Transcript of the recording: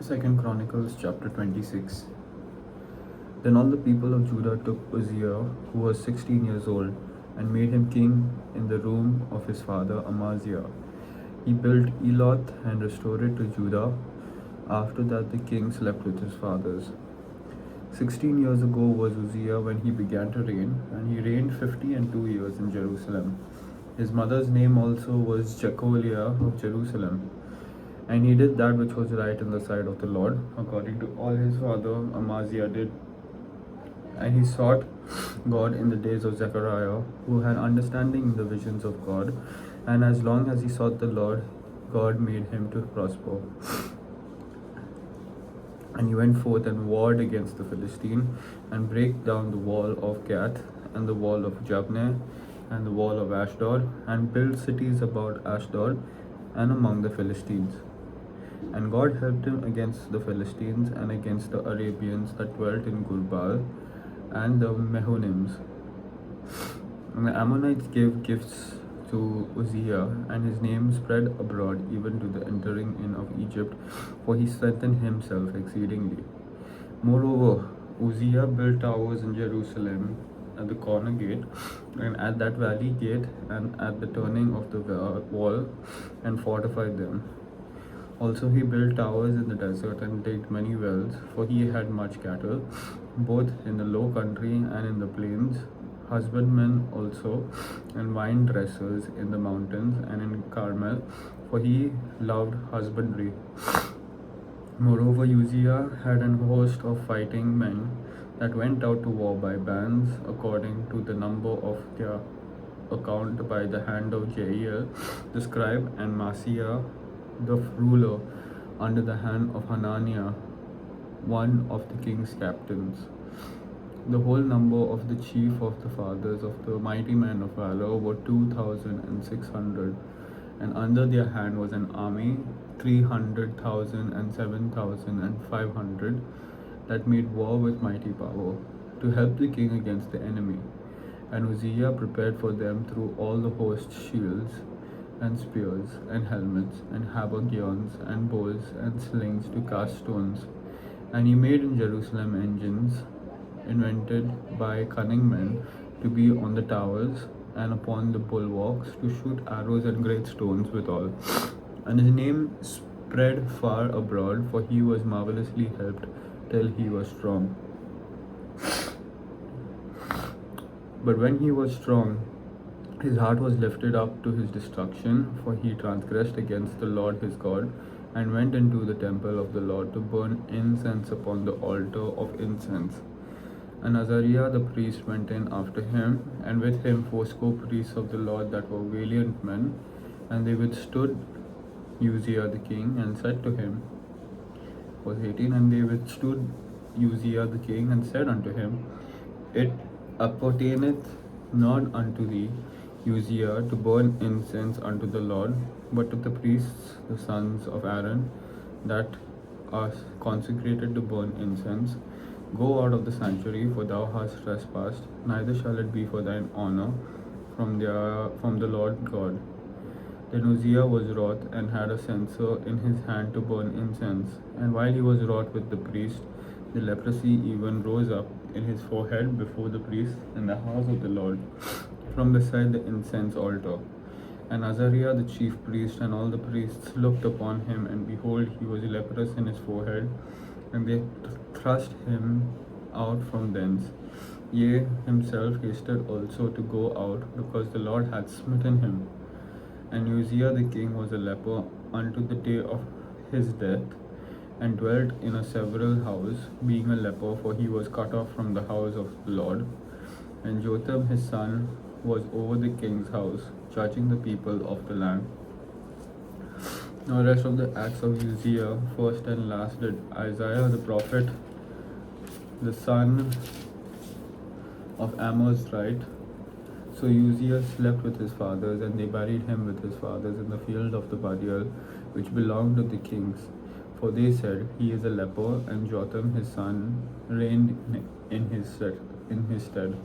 Second Chronicles chapter 26. Then all the people of Judah took Uzziah, who was 16 years old, and made him king in the room of his father Amaziah. He built Eloth and restored it to Judah. After that the king slept with his fathers. 16 years ago was Uzziah when he began to reign, and he reigned 52 years in Jerusalem. His mother's name also was Jecoliah of Jerusalem. And he did that which was right in the sight of the Lord, according to all his father Amaziah did. And he sought God in the days of Zechariah, who had understanding in the visions of God. And as long as he sought the Lord, God made him to prosper. And he went forth and warred against the Philistine, and brake down the wall of Gath, and the wall of Jabneh, and the wall of Ashdod, and built cities about Ashdod, and among the Philistines. And God helped him against the Philistines and against the Arabians that dwelt in Gurbal and the Mehunims. And the Ammonites gave gifts to Uzziah, and his name spread abroad even to the entering in of Egypt, for he strengthened himself exceedingly. Moreover, Uzziah built towers in Jerusalem at the corner gate, and at that valley gate, and at the turning of the wall, and fortified them. Also he built towers in the desert and digged many wells, for he had much cattle, both in the low country and in the plains, husbandmen also, and vine dressers in the mountains and in Carmel, for he loved husbandry. Moreover, Uzziah had an host of fighting men that went out to war by bands, according to the number of their account by the hand of Jael the scribe, and Maaseiah the ruler, under the hand of Hananiah, one of the king's captains. The whole number of the chief of the fathers of the mighty men of valor were 2,600, and under their hand was an army 300,000 and 7,500 that made war with mighty power, to help the king against the enemy. And Uzziah prepared for them through all the host shields, and spears, and helmets, and habergeons, and bows, and slings to cast stones. And he made in Jerusalem engines, invented by cunning men, to be on the towers, and upon the bulwarks, to shoot arrows and great stones withal. And his name spread far abroad, for he was marvelously helped, till he was strong. But when he was strong, his heart was lifted up to his destruction, for he transgressed against the Lord his God, and went into the temple of the Lord to burn incense upon the altar of incense. And Azariah the priest went in after him, and with him fourscore priests of the Lord that were valiant men, and they withstood Uzziah the king, and said to him, verse 18, and they withstood Uzziah the king, and said unto him, It appertaineth not unto thee, Uzziah, to burn incense unto the Lord, but to the priests, the sons of Aaron, that are consecrated to burn incense. Go out of the sanctuary, for thou hast trespassed, neither shall it be for thine honor from the Lord God. Then Uzziah was wroth, and had a censer in his hand to burn incense. And while he was wroth with the priest, the leprosy even rose up in his forehead before the priest in the house of the Lord, from beside the incense altar. And Azariah the chief priest and all the priests looked upon him, and behold, he was leprous in his forehead, and they thrust him out from thence. Yea, himself hasted also to go out, because the Lord had smitten him. And Uzziah the king was a leper unto the day of his death, and dwelt in a several house, being a leper, for he was cut off from the house of the Lord. And Jotham his son was over the king's house, judging the people of the land. Now the rest of the acts of Uzziah, first and last, did Isaiah the prophet, the son of Amos, write. So Uzziah slept with his fathers, and they buried him with his fathers in the field of the burial, which belonged to the kings. For they said, He is a leper, and Jotham his son reigned in his stead.